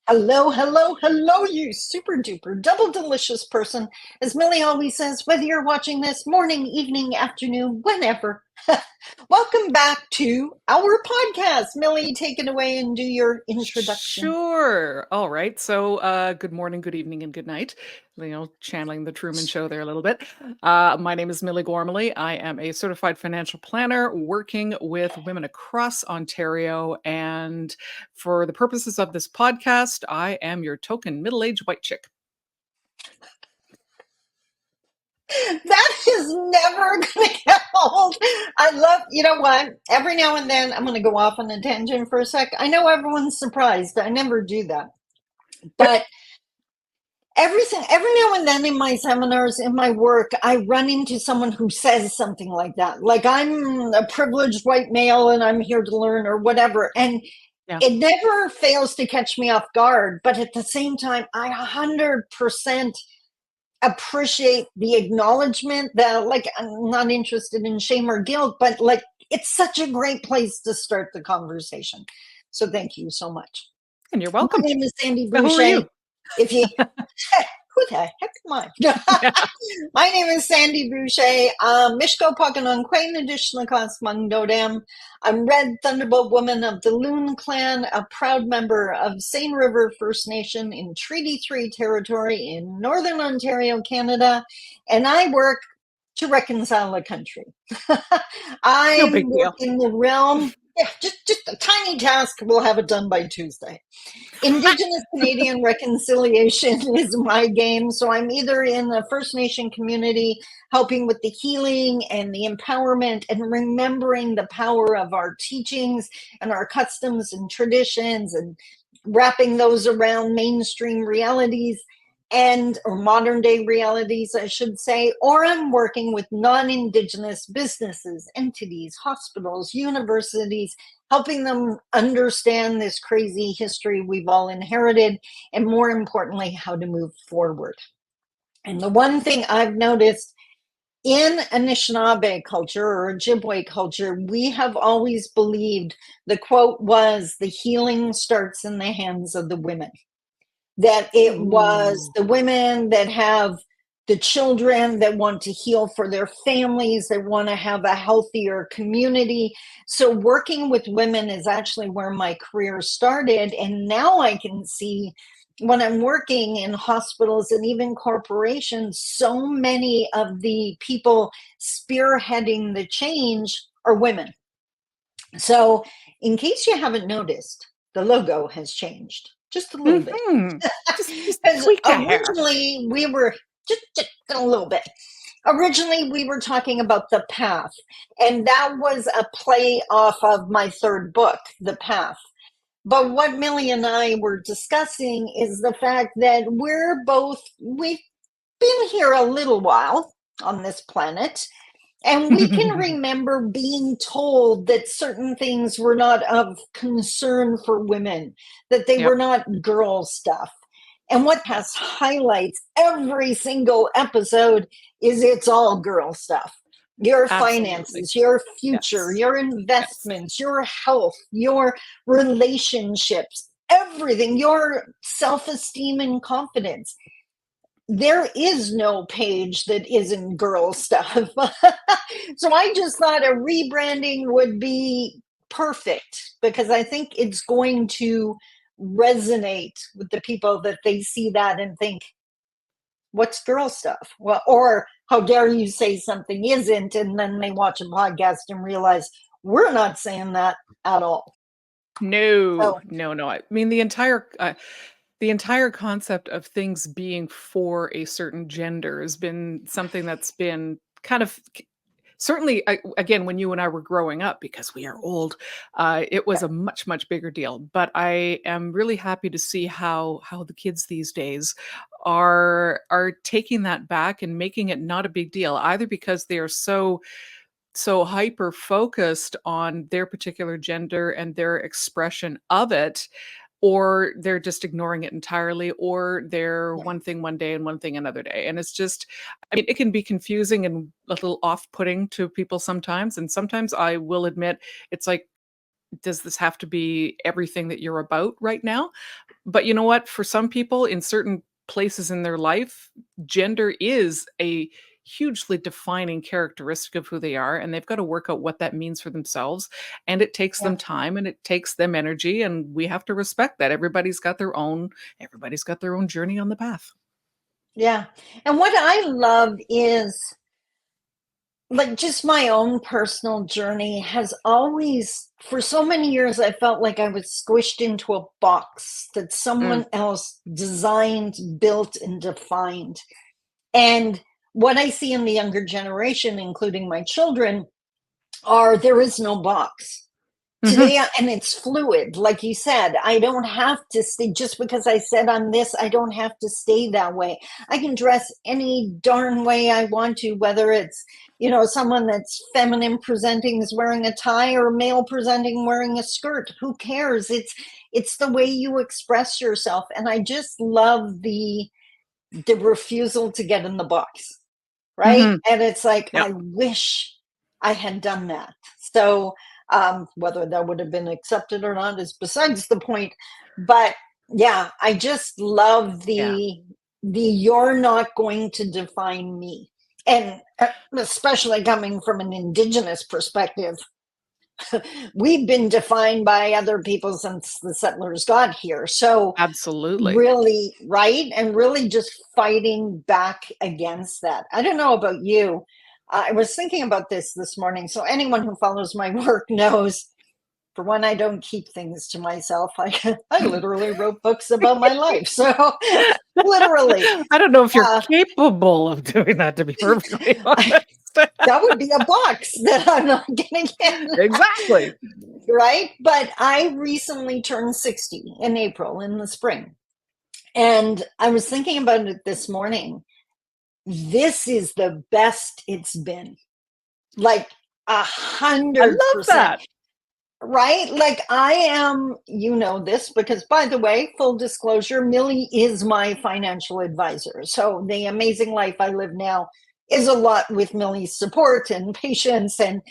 Hello, hello, hello, you super duper double delicious person. As Millie always says, whether you're watching this morning, evening, afternoon, whenever, welcome back to our podcast. Millie, take it away and do your introduction. Sure. All right. So, good morning, good evening, and good night. Channeling the Truman Show there a little bit. My name is Millie Gormley. I am a certified financial planner working with women across Ontario. And for the purposes of this podcast, I am your token middle-aged white chick. That is never going to get old. I love, you know what? Every now and then, I'm going to go off on a tangent for a sec. I know everyone's surprised. I never do that. But every now and then in my seminars, in my work, I run into someone who says something like that. Like, I'm a privileged white male and I'm here to learn or whatever. And Yeah. it never fails to catch me off guard. But at the same time, I 100% appreciate the acknowledgement that, like, I'm not interested in shame or guilt, but like, it's such a great place to start the conversation. So thank you so much. And you're My welcome. name is Sandy Who are Boucher. you? If you who the heck am I? My name is Sandy Boucher. Mishko Paganonquain Edition Class Mungdodam. I'm Red Thunderbolt Woman of the Loon Clan, a proud member of Seine River First Nation in Treaty 3 territory in Northern Ontario, Canada, and I work to reconcile a country. No I big work deal. in the realm, yeah, just a tiny task. We'll have it done by Tuesday. Indigenous Canadian reconciliation is my game. So I'm either in the First Nation community helping with the healing and the empowerment and remembering the power of our teachings and our customs and traditions and wrapping those around mainstream realities or modern day realities, I should say, or I'm working with non-Indigenous businesses, entities, hospitals, universities, helping them understand this crazy history we've all inherited, and more importantly, how to move forward. And the one thing I've noticed in Anishinaabe culture or Ojibwe culture, we have always believed the quote was the healing starts in the hands of the women. That it was Ooh. the women that have the children that want to heal for their families, that want to have a healthier community. So working with women is actually where my career started. And now I can see when I'm working in hospitals and even corporations, so many of the people spearheading the change are women. So in case you haven't noticed, the logo has changed just a little bit. Mm-hmm. Just Because tweak a hair. originally we were just a little bit. Originally, we were talking about the path, and that was a play off of my third book, The Path. But what Millie and I were discussing is the fact that we've been here a little while on this planet, and we can remember being told that certain things were not of concern for women, that they were Yep. not girl stuff. And what has highlights every single episode is it's all girl stuff. Your Absolutely. finances, your future, Yes. your Yes. investments, your health, your relationships, everything, your self esteem and confidence. There is no page that isn't girl stuff. So I just thought a rebranding would be perfect because I think it's going to resonate with the people that they see that and think, what's girl stuff? Well, or how dare you say something isn't, and then they watch a podcast and realize we're not saying that at all. No, So no, no. I mean, the entire concept of things being for a certain gender has been something that's been kind of certainly again when you and I were growing up because we are old, it was yeah, a much much bigger deal. But I am really happy to see how the kids these days are taking that back and making it not a big deal either because they are so hyper focused on their particular gender and their expression of it, or they're just ignoring it entirely, or they're yeah. one thing one day and one thing another day. And it's just, I mean, it can be confusing and a little off putting to people sometimes. And sometimes I will admit, it's like, does this have to be everything that you're about right now? But you know what? For some people in certain places in their life, gender is a hugely defining characteristic of who they are, and they've got to work out what that means for themselves. And it takes Yeah. them time and it takes them energy, and we have to respect that. Everybody's got their own journey on the path. Yeah. And what I love is like just my own personal journey has always, for so many years, I felt like I was squished into a box that Mm. someone else designed, built, and defined. And what I see in the younger generation, including my children, are there is no box. Mhm. Today, and it's fluid, like you said. I don't have to stay just because I said I'm this, I don't have to stay that way. I can dress any darn way I want to, whether it's, someone that's feminine presenting is wearing a tie or male presenting wearing a skirt. Who cares? It's the way you express yourself. And I just love the refusal to get in the box, right? Mhm. And it's like, Yep. I wish I had done that. So, whether that would have been accepted or not is besides the point. But yeah, I just love Yeah. the you're not going to define me. And especially coming from an indigenous perspective, we've been defined by other people since the settlers got here. So Absolutely. really, right? And really just fighting back against that. I don't know about you. I was thinking about this morning. So anyone who follows my work knows, for one, I don't keep things to myself. I literally wrote books about my life. So literally, I don't know if you're uh, capable of doing that, to be perfectly I, honest. that would be a box that I'm not getting in. Exactly. Right? But I recently turned 60 in April in the spring. And I was thinking about it this morning. This is the best it's been. Like I love 100%. that. Right? Like I am, this because, by the way, full disclosure, Millie is my financial advisor. So the amazing life I live now is a lot with Millie's support and patience. And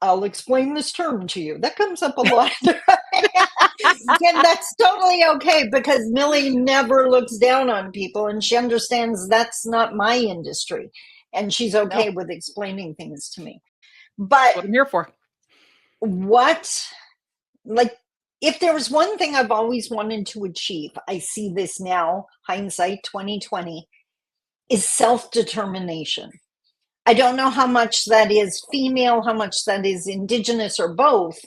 I'll explain this term to you. That comes up a lot. And that's totally okay because Millie never looks down on people and she understands that's not my industry. And she's No, okay with explaining things to me. that's But what I'm here for. what, like, if there was one thing I've always wanted to achieve, I see this now, hindsight 2020, is self-determination. I don't know how much that is female, how much that is indigenous, or both,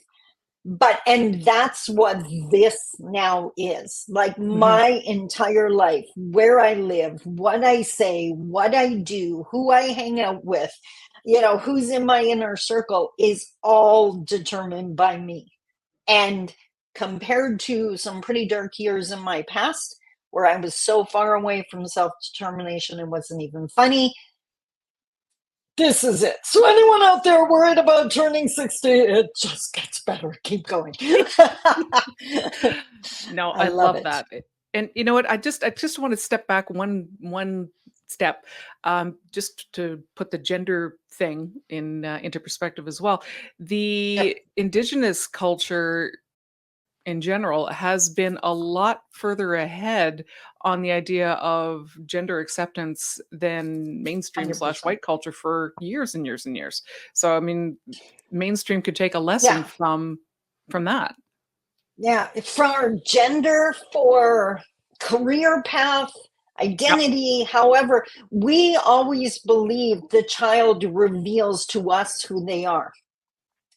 and that's what this now is. Like Mhm. my entire life, where I live, what I say, what I do, who I hang out with, who's in my inner circle is all determined by me. And compared to some pretty dark years in my past where I was so far away from self-determination it wasn't even funny, this is it. So anyone out there worried about turning 60, it just gets better. Keep going. No, I I love love it. that. And you know what? I just want to step back one step, just to put the gender thing into perspective as well. Yep. The indigenous culture in general has been a lot further ahead on the idea of gender acceptance than mainstream slash 100%. white culture for years and years and years. So I mean, mainstream could take a lesson Yeah. from that. Yeah. For gender, for career path, Yep. identity, however, we always believe the child reveals to us who they are.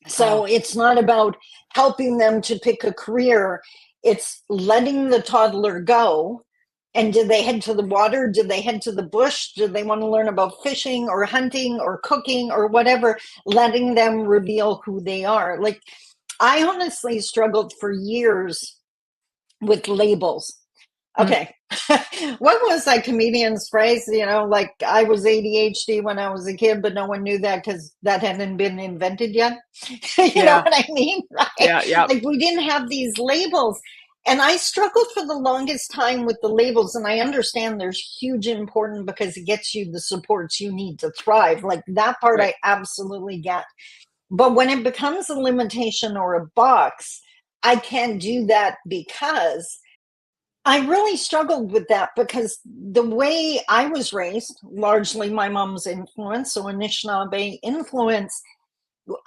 So Oh, it's not about helping them to pick a career, it's letting the toddler go. And did they head to the water? Did they head to the bush? Did they want to learn about fishing or hunting or cooking or whatever? Letting them reveal who they are. Like, I honestly struggled for years with labels. mm, Okay. What was that comedian's phrase? Like I was ADHD when I was a kid, but no one knew that because that hadn't been invented yet. You know yeah, what I mean? Right? yeah, yeah. Like we didn't have these labels. And I struggled for the longest time with the labels. And I understand there's huge important because it gets you the supports you need to thrive. Like that part Right. I absolutely get. But when it becomes a limitation or a box, I can't do that because I really struggled with that, because the way I was raised, largely my mom's influence, so Anishinaabe influence,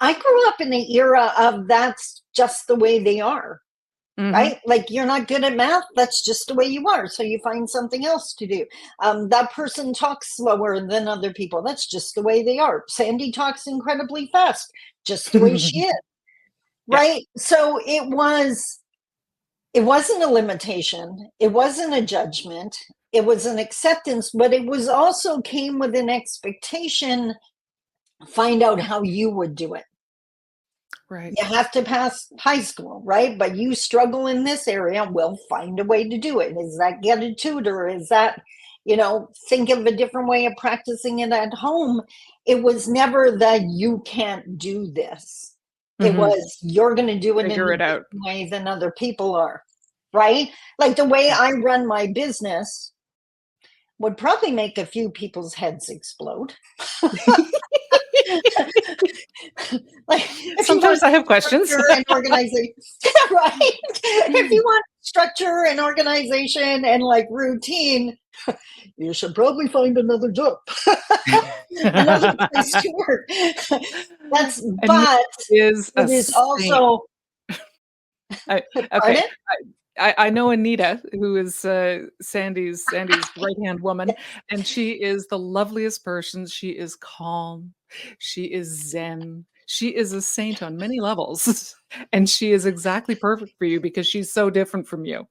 I grew up in the era of that's just the way they are, Mhm. right? Like, you're not good at math, that's just the way you are. So you find something else to do. That person talks slower than other people. That's just the way they are. Sandy talks incredibly fast, just the way she is, Yeah, right? So it wasn't a limitation. It wasn't a judgment. It was an acceptance, but it was also came with an expectation. Find out how you would do it. right. You have to pass high school, right? But you struggle in this area. We'll find a way to do it. Is that get a tutor? Is that, think of a different way of practicing it at home? It was never that you can't do this. It Mhm. was you're going to do it in a Figure it out. different way than other people are, right? Like the way Yeah. I run my business would probably make a few people's heads explode. Like, if you want Sometimes I have questions. structure and organization, right? If you want structure and organization and like routine, you should probably find another job, another place to work. And Nick But is a it is saint. also, I okay. pardon? I know Anita, who is, Sandy's right-hand woman, and she is the loveliest person. She is calm. She is zen. She is a saint on many levels, and she is exactly perfect for you because she's so different from you.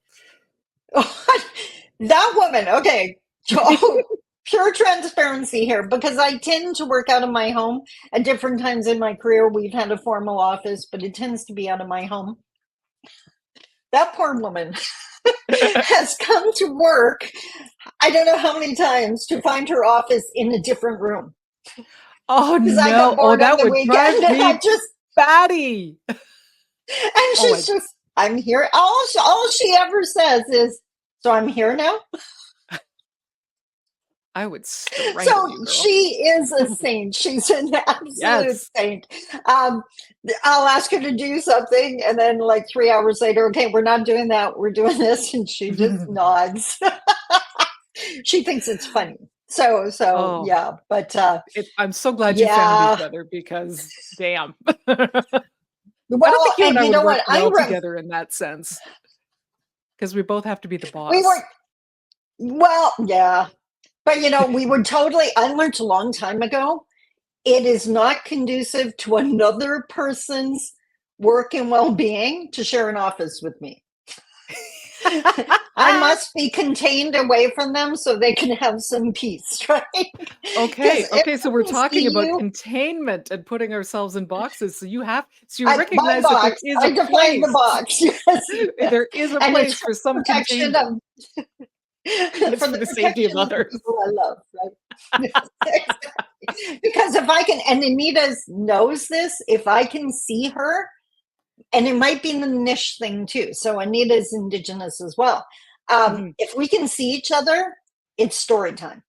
That woman, okay. Oh, pure transparency here, because I tend to work out of my home at different times in my career. We've had a formal office, but it tends to be out of my home. That poor woman has come to work, I don't know how many times, to find her office in a different room Oh, because I got no. Oh, bored on that the would drive weekend and me batty. Oh my she's just, I'm here. All she ever says is, so I'm here now. I would strangle you, So girl. she is a saint. She's an absolute Yes. saint. Um, I'll ask her to do something, and then like 3 hours later, okay, we're not doing that. We're doing this, and she just nods. She thinks it's funny. So Oh, yeah, but I'm so glad you found each yeah. other because damn. I don't Well, think you and and I you would know work what? well together in that sense, because we both have to be the We boss. were well, yeah, but we would totally. I learned a long time ago. It is not conducive to another person's work and well-being to share an office with me. I must be contained away from them so they can have some peace, right? Because Okay, if okay, so I we're can talking see about you, containment and putting ourselves in boxes, so you my recognize that there box, is I a define the place. box, yes, There is a and it's place for for some the protection containment. of It's for for the the safety of protection of the others. people I love, right? Because if I can, and Anita knows this, if I can see her, and it might be the niche thing too. So Anita's Indigenous as well. Mhm. If we can see each other, it's story time.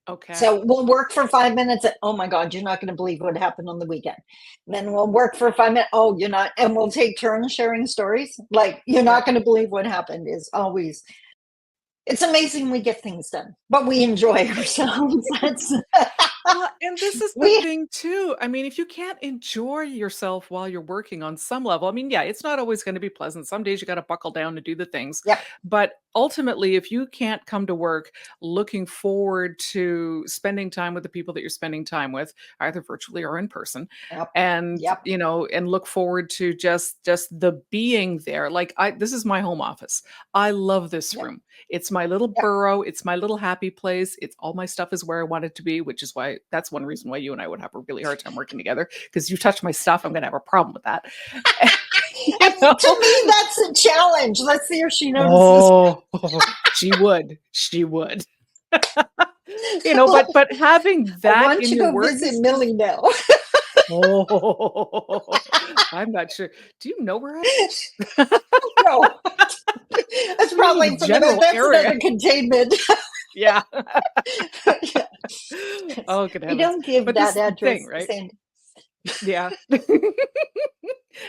Okay. So we'll work for 5 minutes. Oh my God, you're not going to believe what happened on the weekend. And then we'll work for 5 minutes. Oh, you're not. And we'll take turns sharing stories. Like, you're Yeah. not going to believe what happened is always. It's amazing we get things done, but we enjoy ourselves. That's Well, and this is the we. thing too. I mean, if you can't enjoy yourself while you're working on some level, I mean, yeah, it's not always going to be pleasant. Some days you got to buckle down to do the things. Yep. But ultimately, if you can't come to work looking forward to spending time with the people that you're spending time with, either virtually or in person, Yep. and Yep. and look forward to just the being there. Like this is my home office. I love this Yep. room. It's my little Yep. burrow. It's my little happy place. It's all my stuff is where I want it to be, which is why that's one reason why you and I would have a really hard time working together. Because you touch my stuff, I'm going to have a problem with that. you And to know? me, that's a challenge. Let's see if she notices. Oh, she would. She would. But having I that want in to your go work visit is Millie now. oh, I'm not sure. Do you know where I live? No, that's We need a probably for the best. general That's area. another containment. Yeah. Oh, good We heavens. don't give But this that is the thing, address, right? Sandy. Yeah.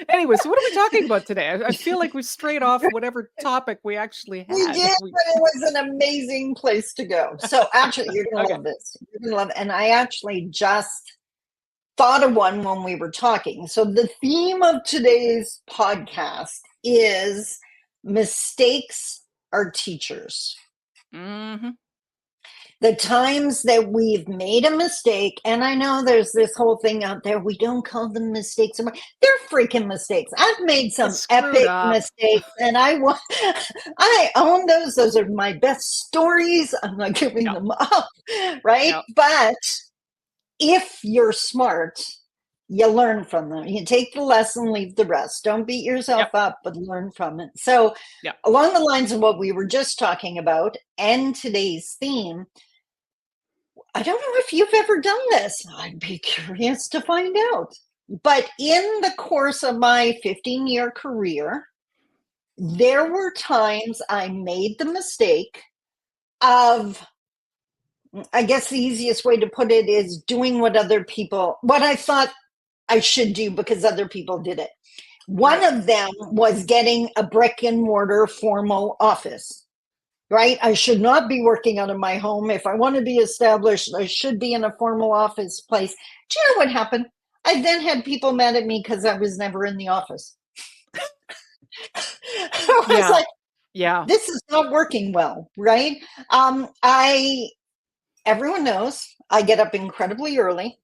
Anyway, so what are we talking about today? I feel like we strayed off whatever topic we actually We had. did, but it was an amazing place to go. So actually, you're going to Okay. love this. You're going to love it. And I actually just thought of one when we were talking. So the theme of today's podcast is mistakes are teachers. Mhm. The times that we've made a mistake, and I know there's this whole thing out there, we don't call them mistakes anymore. They're freaking mistakes. I've made You some screwed epic up. mistakes, and I own those. Those are my best stories. I'm not giving Yeah. them up, right? Yeah. But if you're smart, you learn from them. You take the lesson, leave the rest. Don't beat yourself Yep. up, but learn from it. So, Yeah. along the lines of what we were just talking about and today's theme, I don't know if you've ever done this. I'd be curious to find out. But in the course of my 15-year career, there were times I made the mistake of, I guess the easiest way to put it is doing what I thought I should do because other people did it. One Right. of them was getting a brick and mortar formal office, right? I should not be working out of my home. If I want to be established, I should be in a formal office place. Do you know what happened? I then had people mad at me because I was never in the office. I was Yeah. like, Yeah. this is not working well, right? Everyone knows I get up incredibly early.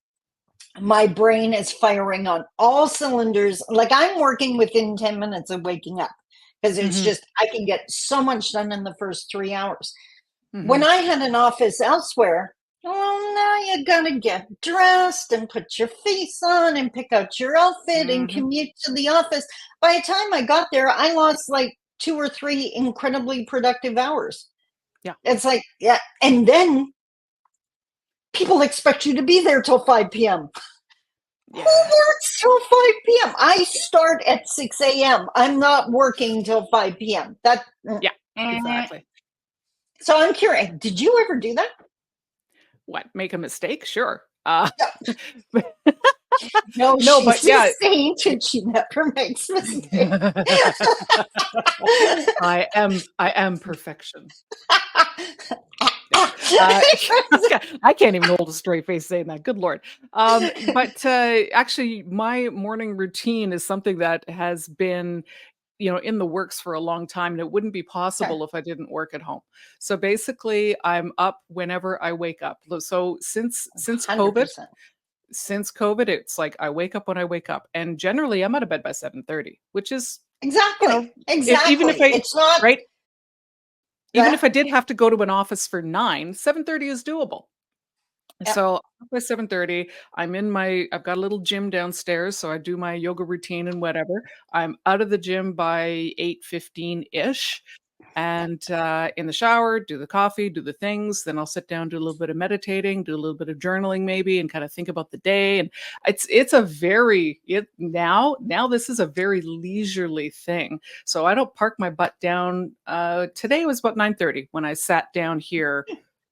My brain is firing on all cylinders. Like I'm working within 10 minutes of waking up because it's Mhm. just, I can get so much done in the first 3 hours. When Mhm. I had an office elsewhere, well, now you gotta get dressed and put your face on and pick out your outfit and Mhm. commute to the office. By the time I got there, I lost like 2 or 3 incredibly productive hours. Yeah. It's like, yeah. And then people expect you to be there till 5 p.m. Who Yeah. works till 5 p.m.? I start at 6 a.m. I'm not working till 5 p.m. Yeah. Exactly. So I'm curious, did you ever do that? What? Make a mistake? Sure. No, No, but she's a yeah. saint and she never makes mistakes. I am perfection. No. Uh, I can't even hold a straight face saying that. Good lord. But actually, my morning routine is something that has been, in the works for a long time, and it wouldn't be Okay, possible if I didn't work at home. So basically, I'm up whenever I wake up. So100%. since COVID, it's like I wake up when I wake up, and generally I'm out of bed by 7:30, which is, you Exactly. know, even if Exactly. I It's not right, even that. if I did have to go to an office for 9, 7:30 is doable. Yep. So by 7:30, I've got a little gym downstairs, so I do my yoga routine and whatever. I'm out of the gym by 8:15-ish, and, in the shower, do the coffee, do the things, then I'll sit down, do a little bit of meditating, do a little bit of journaling maybe, and kinda think about the day, and it's a very it now this is a very leisurely thing, so I don't park my butt down. Today was about 9:30 when I sat down here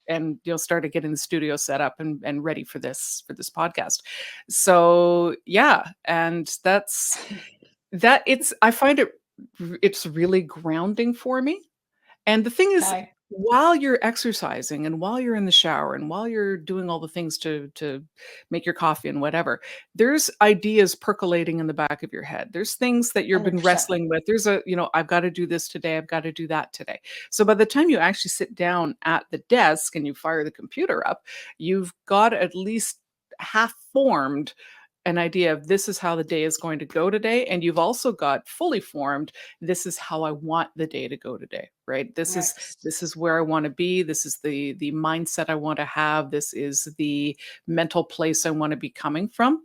and started getting the studio set up and ready for this podcast. So yeah, and I find it's really grounding for me. And the thing is, Okay. while you're exercising and while you're in the shower and while you're doing all the things to make your coffee and whatever, there's ideas percolating in the back of your head. There's things that you've been 100%. wrestling with. I've got to do this today. I've got to do that today. So by the time you actually sit down at the desk and you fire the computer up, you've got at least half formed an idea of this is how the day is going to go today, and you've also got fully formed this is how I want the day to go today, right? this is Next. this is where I want to be, this is the mindset I want to have, this is the mental place I want to be coming from.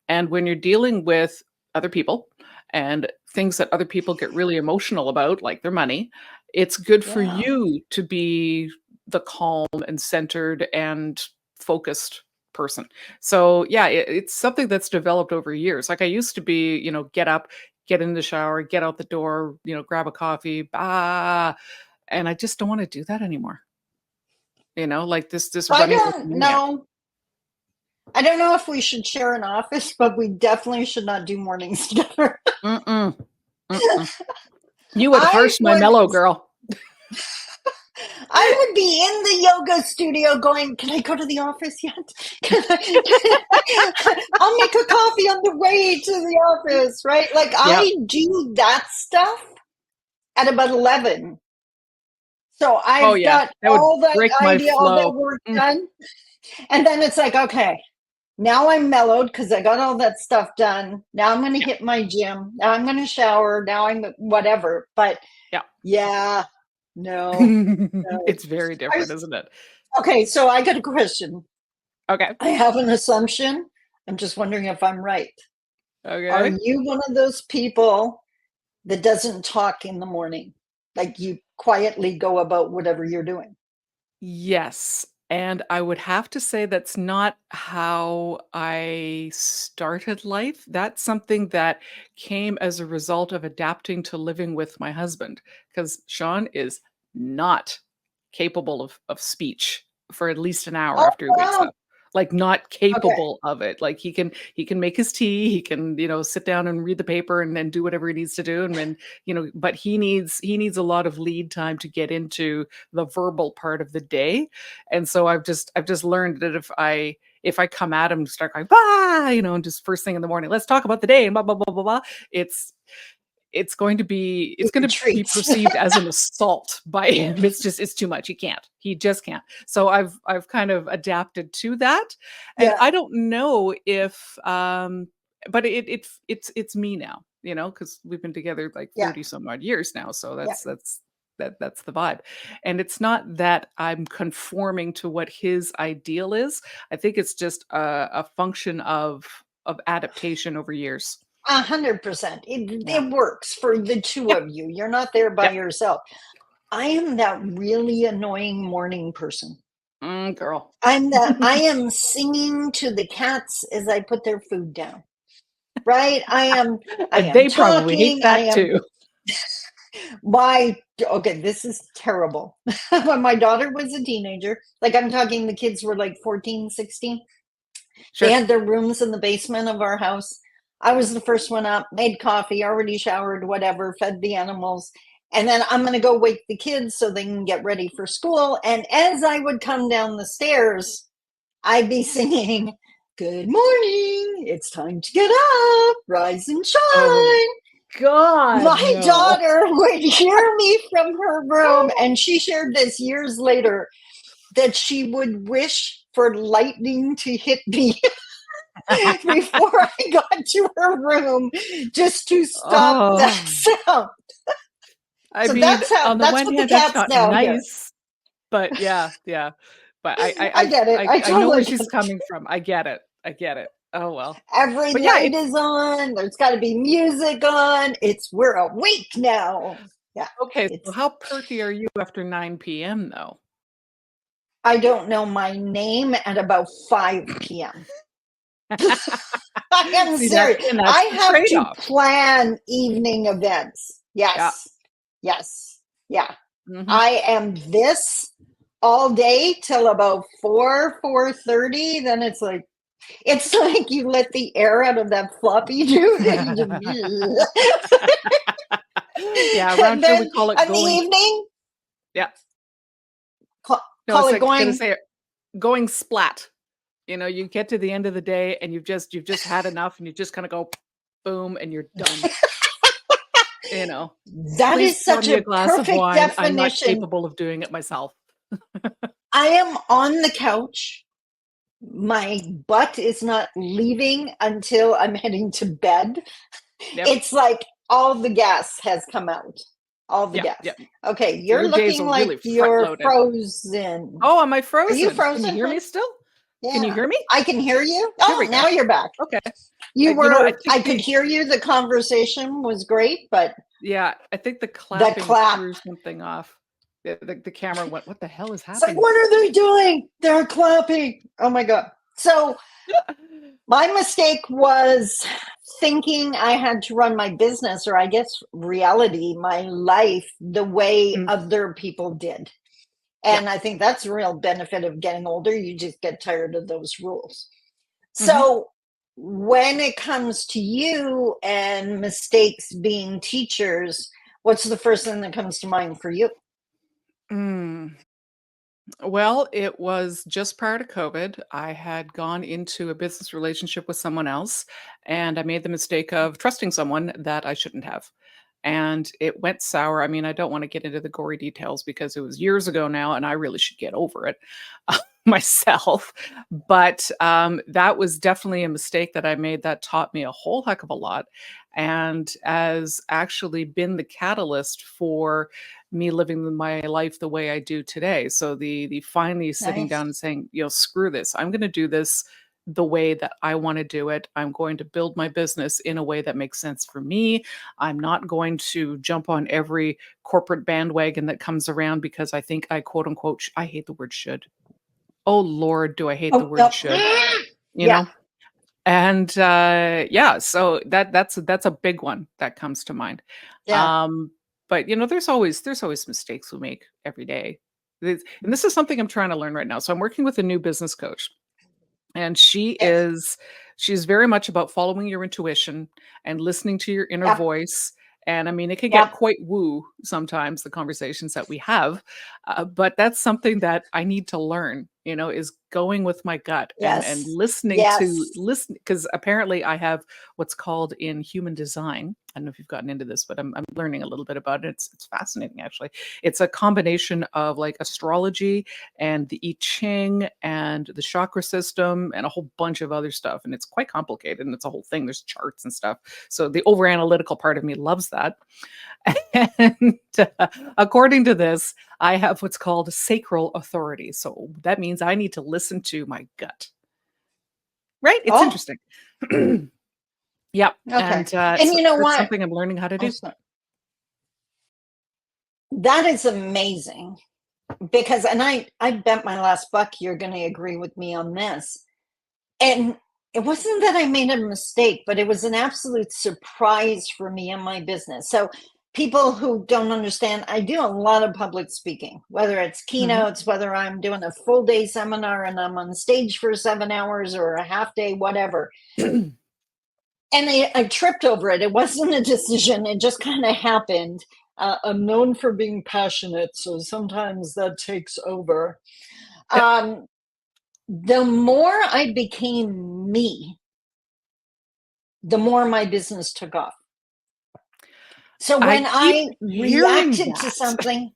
And when you're dealing with other people and things that other people get really emotional about, like their money, it's good for Yeah. you to be the calm and centered and focused person. So yeah, it's something that's developed over years. Like I used to be, get up, get in the shower, get out the door, grab a coffee, and I just don't want to do that anymore. Like this I running don't like a maniac. know. I don't know if we should share an office, but we definitely should not do mornings together. Mm-mm. Mm-mm. You would I harsh my would mellow girl. I would be in the yoga studio going, can I go to the office yet? I'll make a coffee on the way to the office, right? Like Yeah. I do that stuff at about 11. So Oh I've yeah. got That would all that break my idea, all that flow. work done. And then it's like, okay, now I'm mellowed because I got all that stuff done. Now I'm going to Yeah. hit my gym. Now I'm going to shower. Now I'm whatever. But Yeah. yeah, no, no. It's very I different, was, isn't it? okay, so I got a question. Okay. I have an assumption. I'm just wondering if I'm right. Are Okay. you one of those people that doesn't talk in the morning? Like you quietly go about whatever you're doing? Yes, and I would have to say that's not how I started life. That's something that came as a result of adapting to living with my husband, because Sean is not capable of speech for at least an hour Oh, after he wakes wow. up. Like, not Okay. capable of it. Like, he can make his tea, he can, sit down and read the paper and then do whatever he needs to do, and then, but he needs a lot of lead time to get into the verbal part of the day. And so I've just learned that if I come at him and start going, and just first thing in the morning, let's talk about the day and blah blah blah blah blah, it's it's You going to be retreat. perceived as an assault by him. It's too much. He just can't. So I've kind of adapted to that. And Yeah. I don't know if but it's me now, because we've been together like Yeah. 30 some odd years now. So Yeah. that's the vibe. And it's not that I'm conforming to what his ideal is. I think it's just a function of adaptation over years. 100%. Yeah. It works for the two Yep. of you. You're not there by Yep. yourself. I am that really annoying morning person. Girl. I am singing to the cats as I put their food down. Right? I And am they probably hate talking. I that am too. my okay, this is terrible. When my daughter was a teenager, like I'm talking the kids were like 14, 16. They Sure. had their rooms in the basement of our house. I was the first one up, made coffee, already showered, whatever, fed the animals. And then I'm going to go wake the kids so they can get ready for school. And as I would come down the stairs, I'd be singing, good morning, it's time to get up, rise and Oh shine. God, My no. daughter would hear me from her room, and she shared this years later that she would wish for lightning to hit me before I got to her room just to stop that Oh, sound. I So mean, on the that's one what the hand, that's cats not now hear. nice, but yeah, yeah. But I get it. I I know where totally get she's it. coming from. I get it. I get it. Oh well. Every But yeah, light is on. There's got to be music on. We're awake now. Yeah, okay. So it's how perky are you after 9 p.m. though? I don't know my name at about 5 p.m. I am See, that's serious. and that's I the have to trade-off. plan evening events. Yeah. Yes. Yes. Yeah. Hmm. I am this all day till about 4:30. Then it's like you let the air out of that floppy dude and you Yeah, around and here we then call it in the going. evening, Yeah. No, call it's it like gonna going. say going splat. You get to the end of the day and you've just had enough and you just kind of go boom and you're done. You know, That Please is pour such me a a glass of perfect wine. I'm not definition. capable of doing it myself. I am on the couch. My butt is not leaving until I'm heading to bed. Yep. It's like all the gas has come out. All the Yeah. gas. Yep. Okay, So you're your days looking are like really front you're loaded. frozen. Oh, am I Are you frozen? Can you frozen, hear hon? me still? Can you Yeah, hear me? I can hear you. There Oh, we go. now you're back. Okay. I think I could hear you. The conversation was great, but I think the the clapping clap. threw something off. The camera went, what the hell is It's like, happening? what are they doing? They're clapping. Oh my God. So my mistake was thinking I had to run my business, or I guess reality, my life, the way Mm, other people did. yeah. And I think that's a real benefit of getting older. You just get tired of those rules. Mhm. So when it comes to you and mistakes being teachers, what's the first thing that comes to mind for you? Mm. Well, it was just prior to COVID. I had gone into a business relationship with someone else, and I made the mistake of trusting someone that I shouldn't have. And it went sour. I mean, I don't want to get into the gory details because it was years ago now, and I really should get over it myself. But that was definitely a mistake that I made that taught me a whole heck of a lot, and has actually been the catalyst for me living my life the way I do today. So the finally sitting Nice. down and saying, screw this. I'm going to do this the way that I want to do it. I'm going to build my business in a way that makes sense for me. I'm not going to jump on every corporate bandwagon that comes around because I think I quote unquote I hate the word should. Oh Lord, do I hate the Oh, word no. should, you Yeah, know? And, yeah, so that's a big one that comes to mind. yeah, Um, but, there's always mistakes we make every day. And this is something I'm trying to learn right now. So I'm working with a new business coach, and yes, she's very much about following your intuition and listening to your inner yep, voice. And I mean, it can get yep, quite woo sometimes, the conversations that we have. But that's something that I need to learn, is going with my gut and yes, listening to yes. listen, because apparently I have what's called in human design. I don't know if you've gotten into this, but I'm learning a little bit about it. It's fascinating, actually. It's a combination of like astrology and the I Ching and the chakra system and a whole bunch of other stuff. And it's quite complicated and it's a whole thing. There's charts and stuff. So the over analytical part of me loves that. And according to this, I have what's called sacral authority. So that means I need to listen to my gut. Right? It's Oh, interesting. Yep. okay. And And so you know that's what? something I'm learning how to Oh, do. sorry. That is amazing because, and I bet my last buck you're going to agree with me on this. And it wasn't that I made a mistake, but it was an absolute surprise for me in my business. So, people who don't understand, I do a lot of public speaking, whether it's Hmm. keynotes, whether I'm doing a full day seminar and I'm on stage for 7 hours or a half day, whatever. And I tripped over it. It wasn't a decision, it just kind of happened. I'm known for being passionate, so sometimes that takes over. Yep. Um, the more I became me, the more my business took off. So I when keep I hearing reacted to that. something,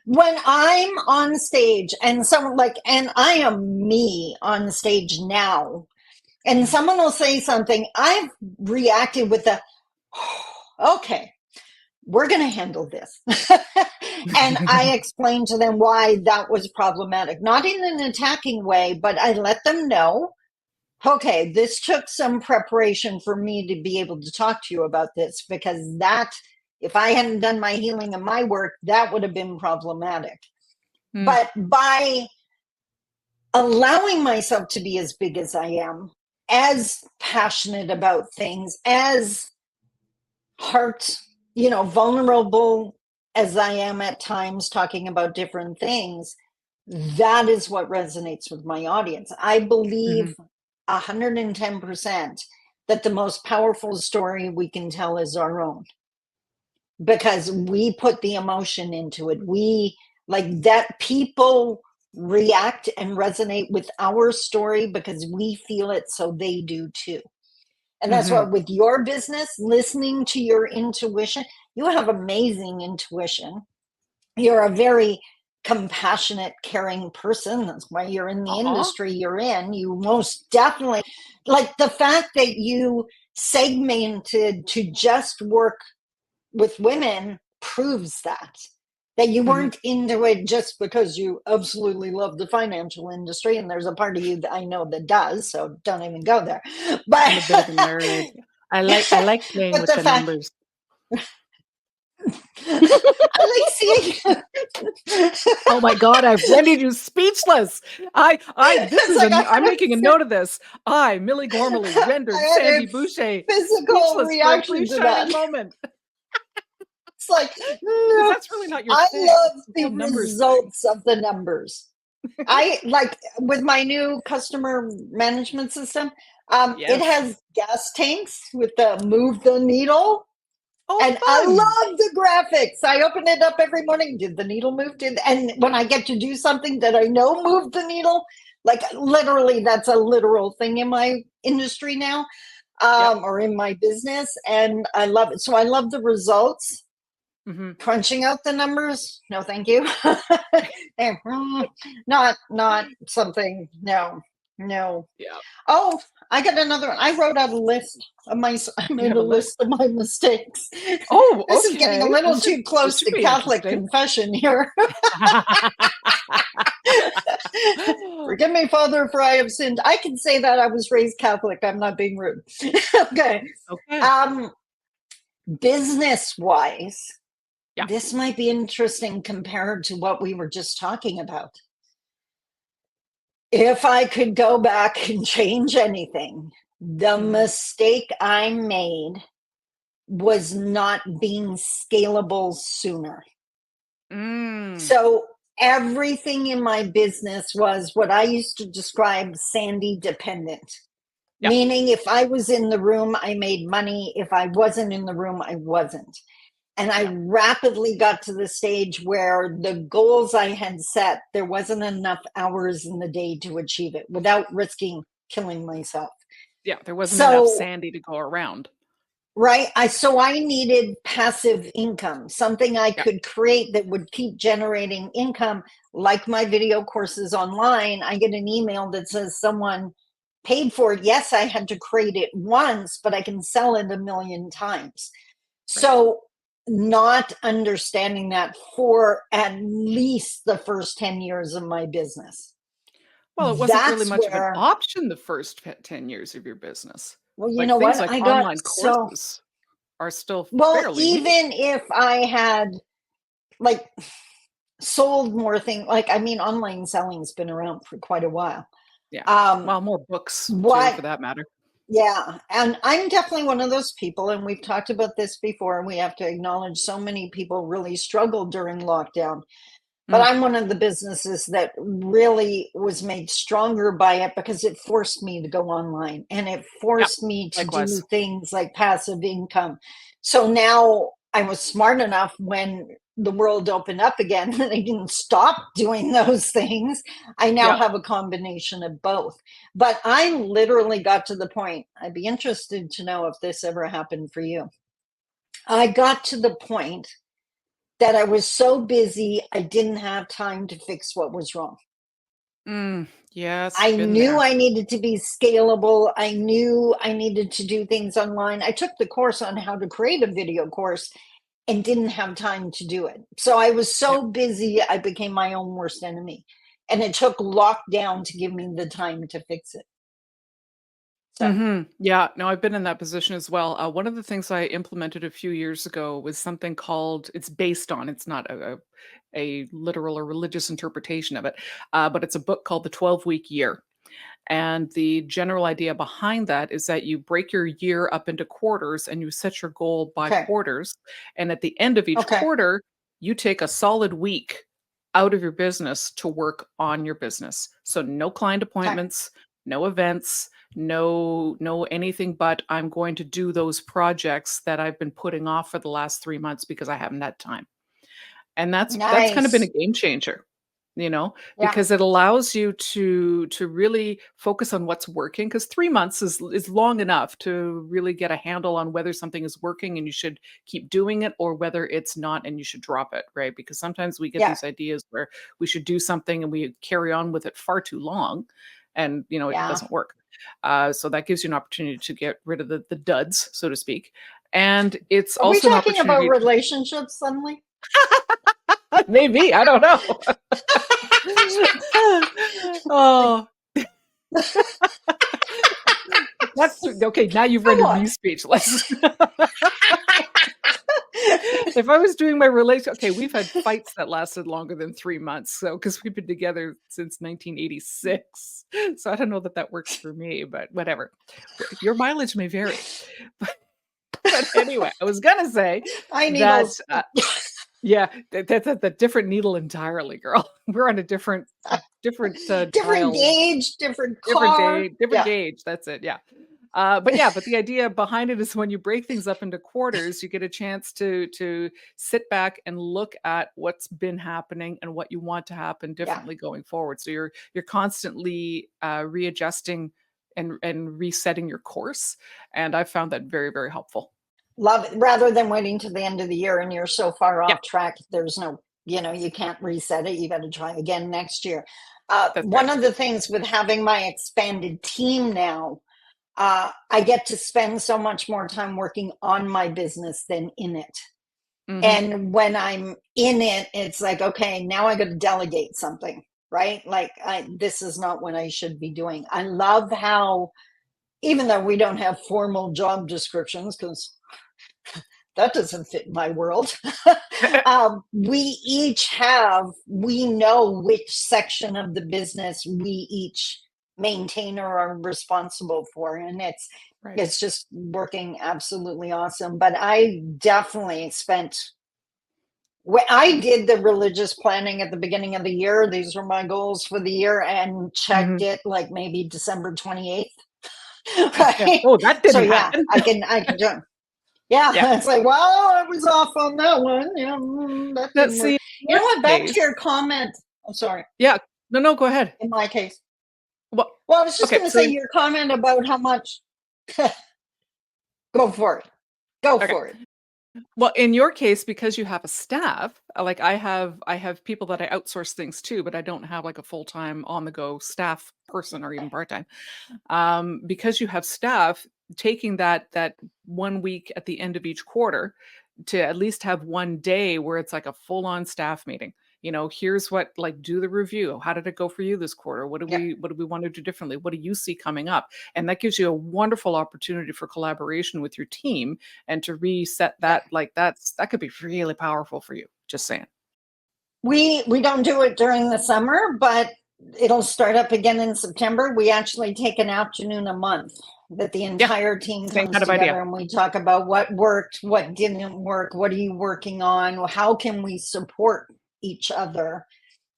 when I'm on stage and someone like, and I am me on stage now, and Mm. someone will say something, I've reacted with a, okay, we're going to handle this. And I explained to them why that was problematic, not in an attacking way, but I let them know, okay, this took some preparation for me to be able to talk to you about this because that, if I hadn't done my healing and my work, that would have been problematic. Mm. But by allowing myself to be as big as I am, as passionate about things, as heart, vulnerable as I am at times talking about different things, that is what resonates with my audience. I believe Mhm. 110% that the most powerful story we can tell is our own because we put the emotion into it. We like that people react and resonate with our story because we feel it, so they do too. And that's Mhm. what with your business, listening to your intuition, you have amazing intuition. You're a very compassionate, caring person. That's why you're in the Aw. industry you're in. You most definitely, like the fact that you segmented to just work with women proves that you Mhm. weren't into it just because you absolutely love the financial industry, and there's a part of you that I know that does, so don't even go there. But I'm a bit of a nerd. I like playing but with the the fact numbers. I like seeing Oh my god, I've rendered you speechless. This it's is like I'm making a note of this. I, Millie Gormley, rendered I had Sandy a Boucher physical speechless for a reaction brief to shining that. moment. It's like, Because no, that's really not your I thing. love It's the the whole numbers thing. results of the numbers. I like with my new customer management system, it Yes. has gas tanks with the move the needle. Oh, And I fun. love the graphics. I open it up every morning. Did the needle move? And when I get to do something that I know moved the needle, like literally, that's a literal thing in my industry now, Yep. or in my business, and I love it. So I love the results. Hmm. Crunching out the numbers, no, thank you. Not something. No, no. Yeah. Oh, I got another one. I wrote out a list of I You made have a a list. list of my mistakes. Oh, This is getting a okay. little too This close should to be Catholic interesting. confession here. Forgive me, Father, for I have sinned. I can say that I was raised Catholic. I'm not being rude. Okay. Okay. Um, business wise, Yeah. this might be interesting compared to what we were just talking about. If I could go back and change anything, the Hmm. mistake I made was not being scalable sooner. Mm. So everything in my business was what I used to describe Sandy dependent. Yeah. Meaning, if I was in the room, I made money. If I wasn't in the room, I wasn't. And I Yeah. rapidly got to the stage where the goals I had set, there wasn't enough hours in the day to achieve it without risking killing myself. Yeah. There wasn't enough So, Sandy to go around. right, I needed passive income, something I Yeah. could create that would keep generating income, like my video courses online. I get an email that says someone paid for it. Yes, I had to create it once, but I can sell it a million times. Right. So, not understanding that for at least the first 10 years of my business. Well, it wasn't really That's much of an where, option the first 10 years of your business. well, you Like know things what? like I got online so, courses are still well, fairly new. even if I had like sold more things, like, I mean, online selling's been around for quite a while. Yeah. Um, Well, more books too, what for that matter. Yeah, and I'm definitely one of those people, and we've talked about this before, and we have to acknowledge so many people really struggled during lockdown. But Mm. I'm one of the businesses that really was made stronger by it because it forced me to go online and it Yeah. forced me to do Likewise. things like passive income. So now I was smart enough when the world opened up again and I didn't stop doing those things. I now Yeah. have a combination of both. But I literally got to the point, I'd be interested to know if this ever happened for you. I got to the point that I was so busy, I didn't have time to fix what was wrong. Mm. Yes, I been knew there. I needed to be scalable. I knew I needed to do things online. I took the course on how to create a video course and didn't have time to do it. So I was Yeah. so busy, I became my own worst enemy. And it took lockdown to give me the time to fix it. So, Mhm. Yeah, no, I've been in that position as well. One of the things I implemented a few years ago was something called it's based on, it's not a literal or religious interpretation of it, but it's a book called The 12-Week Year. And the general idea behind that is that you break your year up into quarters and you set your goal by okay. quarters. And at the end of each Okay. quarter, you take a solid week out of your business to work on your business. So no client Okay. appointments, no events, no anything but I'm going to do those projects that I've been putting off for the last 3 months because I haven't had time. And that's kind of been a Nice. game changer, Yeah. because it allows you to really focus on what's working. Because 3 months is long enough to really get a handle on whether something is working and you should keep doing it or whether it's not and you should drop it, right? Because sometimes we get Yeah. these ideas where we should do something and we carry on with it far too long and, it Yeah. doesn't work. So that gives you an opportunity to get rid of the duds, so to speak. And it's Are we also an talking about opportunity relationships suddenly? maybe, I don't know. Oh, that's okay, now you've Go rendered on. me speechless. If I was doing my relation okay, we've had fights that lasted longer than 3 months, so because 'cause we've been together since 1986. So I don't know that that works for me, but whatever. Your mileage may vary. But anyway, I was gonna say I that, needles. Yeah, that's a different needle entirely, girl. We're on a different Different dial, gauge, different different car. day, different Yeah. gauge. That's it. Yeah. But the idea behind it is when you break things up into quarters, you get a chance to sit back and look at what's been happening and what you want to happen Yeah. differently going forward. So you're constantly readjusting and resetting your course, and I found that very, very helpful. Love it. Rather than waiting to the end of the year and you're so far Yeah, off track, there's no, you can't reset it. You got to try again next year. that's right. One of the things with having my expanded team now, I get to spend so much more time working on my business than in it. Hmm. And when I'm in it, it's like, okay, now I got to delegate something, right? Like, this is not what I should be doing. I love how, even though we don't have formal job descriptions, because that doesn't fit my world. We know which section of the business we each maintain or are responsible for. And Right. it's just working absolutely awesome. But I definitely spent, when I did the religious planning at the beginning of the year, these were my goals for the year, and checked Hmm. it like maybe December 28th. Yeah. Right. Oh, that So didn't yeah, happen. I can jump. Yeah, Yeah. it's like, well, I was off on that one. Yeah, that Let's didn't see. work. In You your know what? Back to case, your comment. I'm sorry. yeah. No, no, go ahead. In my case, Well, well, I was just okay. going to So, say your comment about how much. Go for it. Go okay. for it. Well, in your case, because you have a staff, like I have people that I outsource things to, but I don't have like a full-time on the go staff person or even part-time. Because you have staff, taking that 1 week at the end of each quarter to at least have one day where it's like a full-on staff meeting. Here's what, like, do the review. How did it go for you this quarter? Yeah. What do we want to do differently? What do you see coming up? And that gives you a wonderful opportunity for collaboration with your team and to reset Yeah. that. Like, that could be really powerful for you. Just saying. We don't do it during the summer, but it'll start up again in September. We actually take an afternoon a month that the Yeah, entire team same comes kind of idea. together and we talk about what worked, what didn't work, what are you working on, how can we support each other.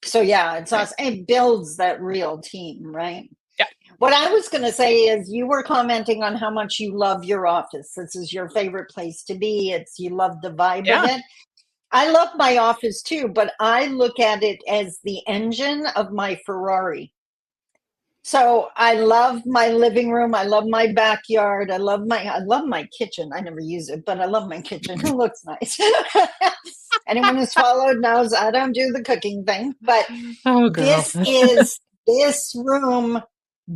So yeah, it's Right. awesome. It builds that real team, right? Yeah. What I was going to say is you were commenting on how much you love your office. This is your favorite place to be. You love the vibe of Yeah. it. I love my office too, but I look at it as the engine of my Ferrari. So I love my living room. I love my backyard. I love my kitchen. I never use it, but I love my kitchen. It looks nice. Anyone who's followed knows I don't do the cooking thing, but Oh, girl. this room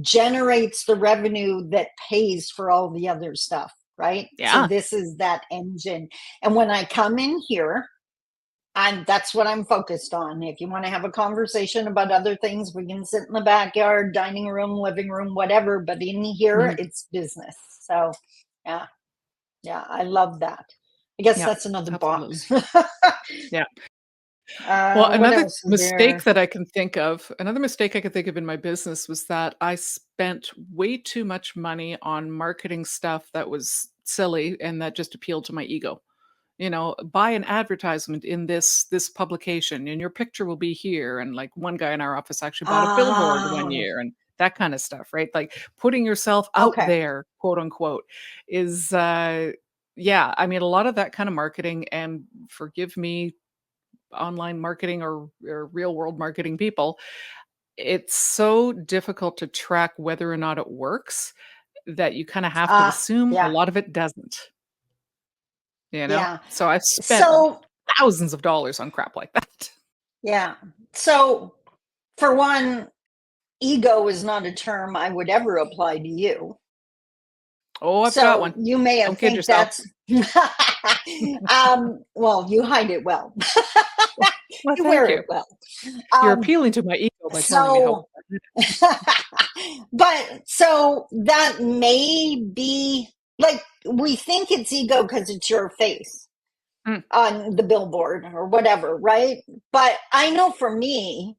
generates the revenue that pays for all the other stuff, right? So Yeah. this is that engine. And when I come in here, that's what I'm focused on. If you want to have a conversation about other things, we can sit in the backyard, dining room, living room, whatever. But in here, Mhm. it's business. So, yeah, yeah, I love that. I guess Yeah. that's another Absolutely. box. Yeah. Well, What else is mistake there? that I can think of another mistake I could think of in my business was that I spent way too much money on marketing stuff that was silly and that just appealed to my ego. Buy an advertisement in this publication and your picture will be here. And like one guy in our office actually bought a billboard one Oh, year and that kind of stuff, right? Like putting yourself out okay. there, quote unquote, is yeah, I mean a lot of that kind of marketing, and forgive me, online marketing or real world marketing people, it's so difficult to track whether or not it works that you kind of have to assume a Yeah, lot of it doesn't. yeah. So I've spent So, thousands of dollars on crap like that. yeah. So, for one, ego is not a term I would ever apply to you. Oh, I've got So one. you may have Don't kid think yourself. that's well, you hide it well. Well, You thank wear you. it well. You're Um, appealing to my ego by telling me how so but so that may be like we think it's ego because it's your face Mm, on the billboard or whatever, right? But I know for me,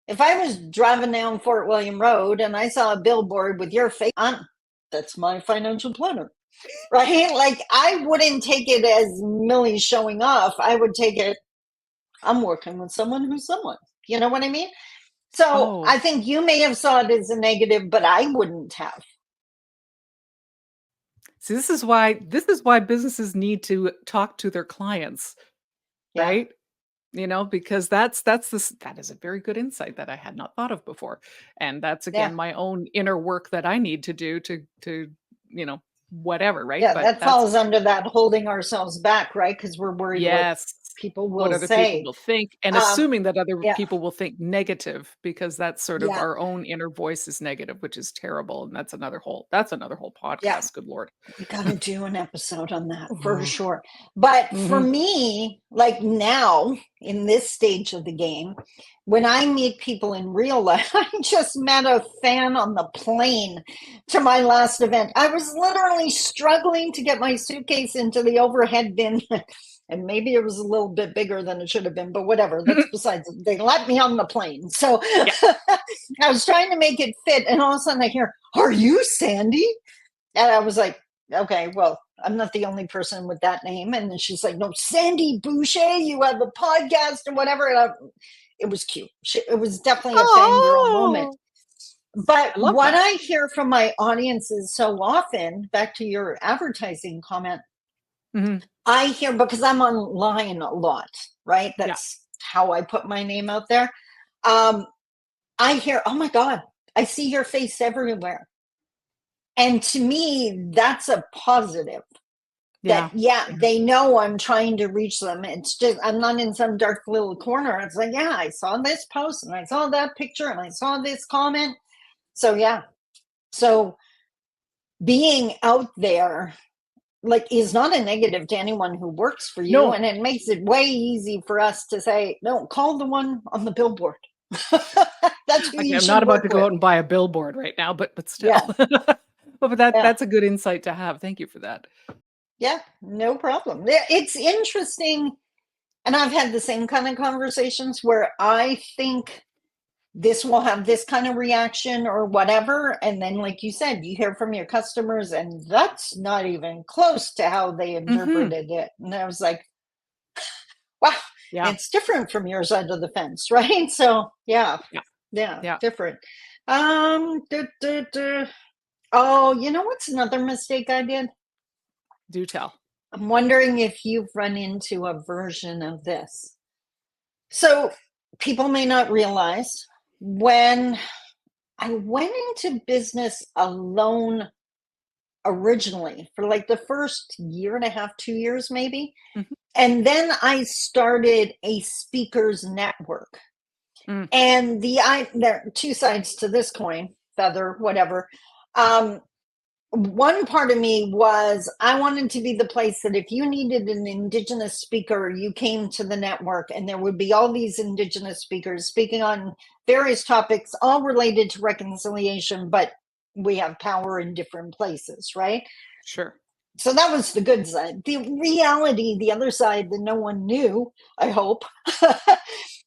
if I was driving down Fort William Road and I saw a billboard with your face on, that's my financial planner, right? Like I wouldn't take it as Millie showing off. I would take it, I'm working with someone who's someone. You know what I mean? So Oh, I think you may have saw it as a negative, but I wouldn't have. see, this is why businesses need to talk to their clients, Yeah. right? Because that is a very good insight that I had not thought of before. And that's Yeah. again my own inner work that I need to do to you know, whatever, right? Yeah. But That that's falls under that holding ourselves back, right? Because we're worried what yes, people what will other people say. will think and Um, assuming that other yeah. people will think negative because that's sort of Yeah. our own inner voice is negative, which is terrible. And that's another whole Yeah. podcast. Good Lord. We gotta do an episode on that for Ooh. sure. But for Mhm. me, like now in this stage of the game, when I meet people in real life, I just met a fan on the plane to my last event. I was literally struggling to get my suitcase into the overhead bin. And maybe it was a little bit bigger than it should have been, but whatever. That's besides. They let me on the plane. So Yeah. I was trying to make it fit. And all of a sudden I hear, "Are you Sandy?" And I was like, okay, well, I'm not the only person with that name. And then she's like, no, Sandy Boucher, you have a podcast or whatever. And it was cute. It was definitely a fangirl moment. Oh, But I love what that. I hear from my audiences so often, back to your advertising comment, Mhm. I hear because I'm online a lot, right? Yeah. That's how I put my name out there. Um, I hear, oh my God, I see your face everywhere. And to me, that's a positive. That Yeah. yeah, Yeah. they know I'm trying to reach them. It's just I'm not in some dark little corner. It's like, yeah, I saw this post and I saw that picture and I saw this comment. So yeah. So being out there like is not a negative to anyone who works for you. No. And it makes it way easy for us to say, no, call the one on the billboard. That's who Okay, you I'm should not about to work go with. out and buy a billboard right now, but still. Yeah. But that Yeah. that's a good insight to have. Thank you for that. Yeah. No problem. Yeah, it's interesting. And I've had the same kind of conversations where I think this will have this kind of reaction or whatever. And then, like you said, you hear from your customers, and that's not even close to how they Mhm. interpreted it. And I was like, wow, Yeah. it's different from your side of the fence, right? So, yeah, Yeah. yeah, Yeah. different. Duh, duh, duh. Oh, you know what's another mistake I did? Do tell. I'm wondering if you've run into a version of this. So, people may not realize when I went into business alone originally for like the first year and a half, 2 years maybe. Mhm. And then I started a speakers network. Mm. And there are two sides to this coin, feather, whatever. Um, one part of me was I wanted to be the place that if you needed an indigenous speaker, you came to the network and there would be all these indigenous speakers speaking on various topics, all related to reconciliation, but we have power in different places, right? Sure. So that was the good side. The reality, the other side that no one knew, I hope,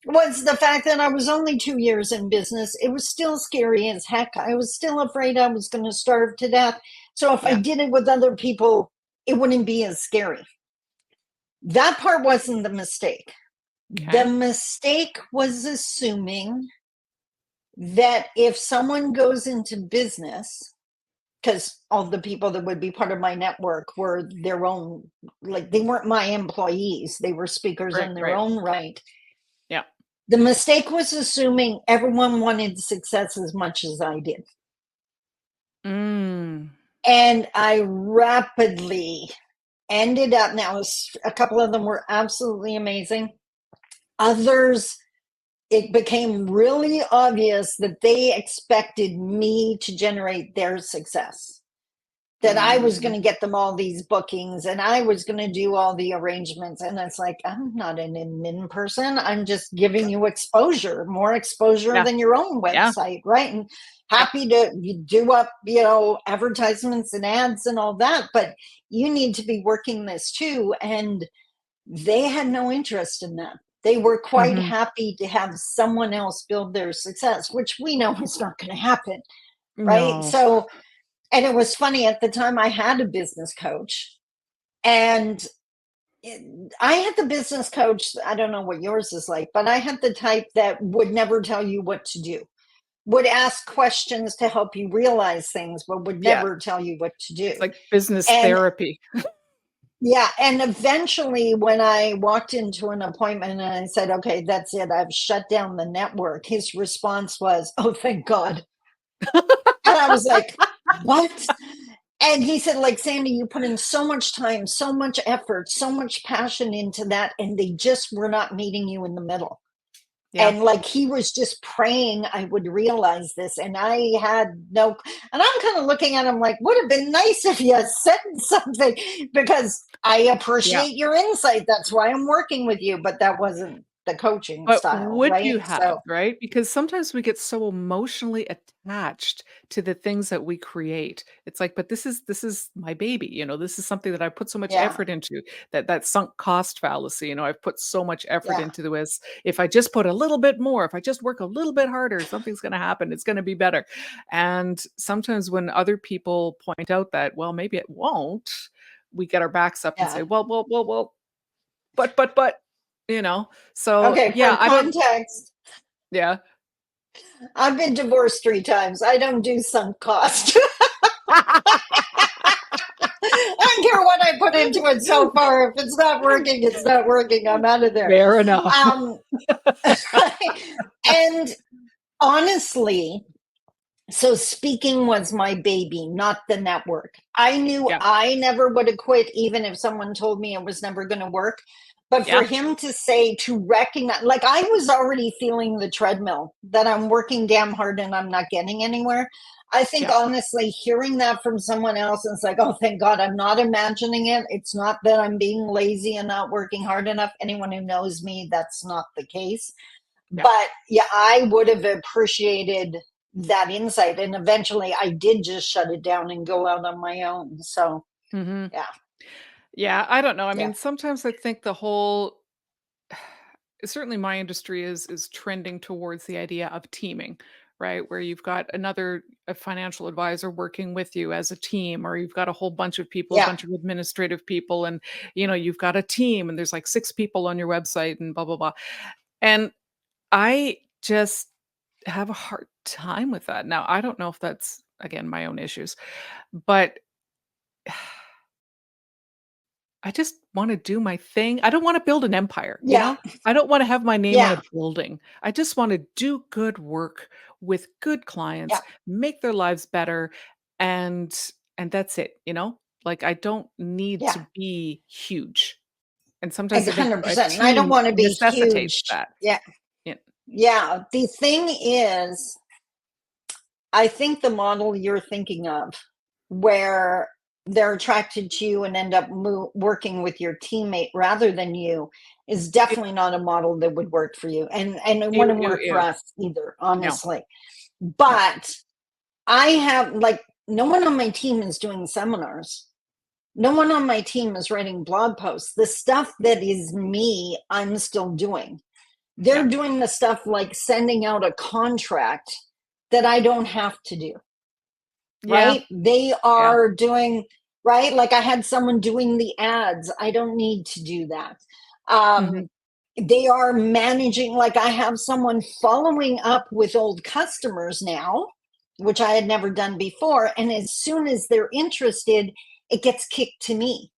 was the fact that I was only 2 years in business. It was still scary as heck. I was still afraid I was going to starve to death. So if I Yeah. did it with other people, it wouldn't be as scary. That part wasn't the mistake. The Okay. mistake was assuming that if someone goes into business, because all the people that would be part of my network were their own, like they weren't my employees, they were speakers Right, in their right. own right. Yeah. The mistake was assuming everyone wanted success as much as I did. Mm. And I rapidly ended up, now a couple of them were absolutely amazing. Others, it became really obvious that they expected me to generate their success. That I was going Mm. to get them all these bookings and I was going to do all the arrangements. And it's like, I'm not an admin person. I'm just giving you exposure, more exposure Yeah. than your own Yeah. website, right? And Yep. happy to do up, advertisements and ads and all that. But you need to be working this too. And they had no interest in that. They were quite Mhm. happy to have someone else build their success, which we know is not going to happen, right? No. So, and it was funny at the time I had a business coach and I had the business coach, I don't know what yours is like, but I had the type that would never tell you what to do, would ask questions to help you realize things, but would Yeah, never tell you what to do. it's like business And therapy. yeah, and eventually when I walked into an appointment and I said, okay, that's it, I've shut down the network, his response was, oh, thank God. And I was like, what? And he said, like, Sandy, you put in so much time, so much effort, so much passion into that, and they just were not meeting you in the middle. Yeah. And like he was just praying I would realize this. And I had no, and I'm kind of looking at him like, would have been nice if you said something because I Yeah. appreciate your insight. That's why I'm working with you. But that wasn't the coaching But style, would right? you have, So, right? Because sometimes we get so emotionally attached to the things that we create. It's like, but this is my baby, this is something that I put so much yeah, effort into. That sunk cost fallacy, I've put so much effort yeah, into this. If I just put a little bit more, if I just work a little bit harder, something's going to happen. It's going to be better. And sometimes when other people point out that, well, maybe it won't, we get our backs up and yeah. say, well, but, you know? So, Okay, yeah, for I don't. context, Yeah. I've been divorced 3 times. I don't do sunk cost. I don't care what I put into it so far. If it's not working, it's not working. I'm out of there. Fair enough. Um, and honestly, so speaking was my baby, not the network. I knew Yeah, I never would have quit, even if someone told me it was never going to work. But for yeah, him to say, to recognize, like I was already feeling the treadmill that I'm working damn hard and I'm not getting anywhere. I think yeah, honestly, hearing that from someone else, and it's like, oh, thank God I'm not imagining it. It's not that I'm being lazy and not working hard enough. Anyone who knows me, that's not the case. yeah. But yeah, I would have appreciated that insight. And eventually I did just shut it down and go out on my own. So Mhm. yeah, Yeah, I don't know. I yeah, mean, sometimes I think the whole certainly my industry is trending towards the idea of teaming, right? Where you've got a financial advisor working with you as a team, or you've got a whole bunch of people, a yeah, bunch of administrative people, and you've got a team and there's like 6 people on your website and blah blah blah. And I just have a hard time with that. Now, I don't know if that's again my own issues, but I just wanna do my thing. I don't wanna build an empire, you yeah, know? I don't wanna have my name on a yeah, building. I just wanna do good work with good yeah, clients, make their lives better, and that's it? Like, I don't need to yeah. be huge, and sometimes Like I think a 100%. And I don't team want to be necessitates huge. that. Yeah. Yeah. Yeah. The thing is, I think the model you're thinking of, where they're attracted to you and end up working with your teammate rather than you, is Ew, definitely not a model that would work for you. And it ew, wouldn't ew, work for ew. us either, No, honestly. no. But I have, like, no one on my team is doing seminars. No one on my team is writing blog posts. The stuff that is me, I'm still doing. Yeah. They're doing the stuff like sending out a contract that I don't have to do, Yeah, right? They yeah. are doing, right? Like I had someone doing the ads. I don't need to do that. Mhm. They are managing, like I have someone following up with old customers now, which I had never done before. And as soon as they're interested, it gets kicked to me.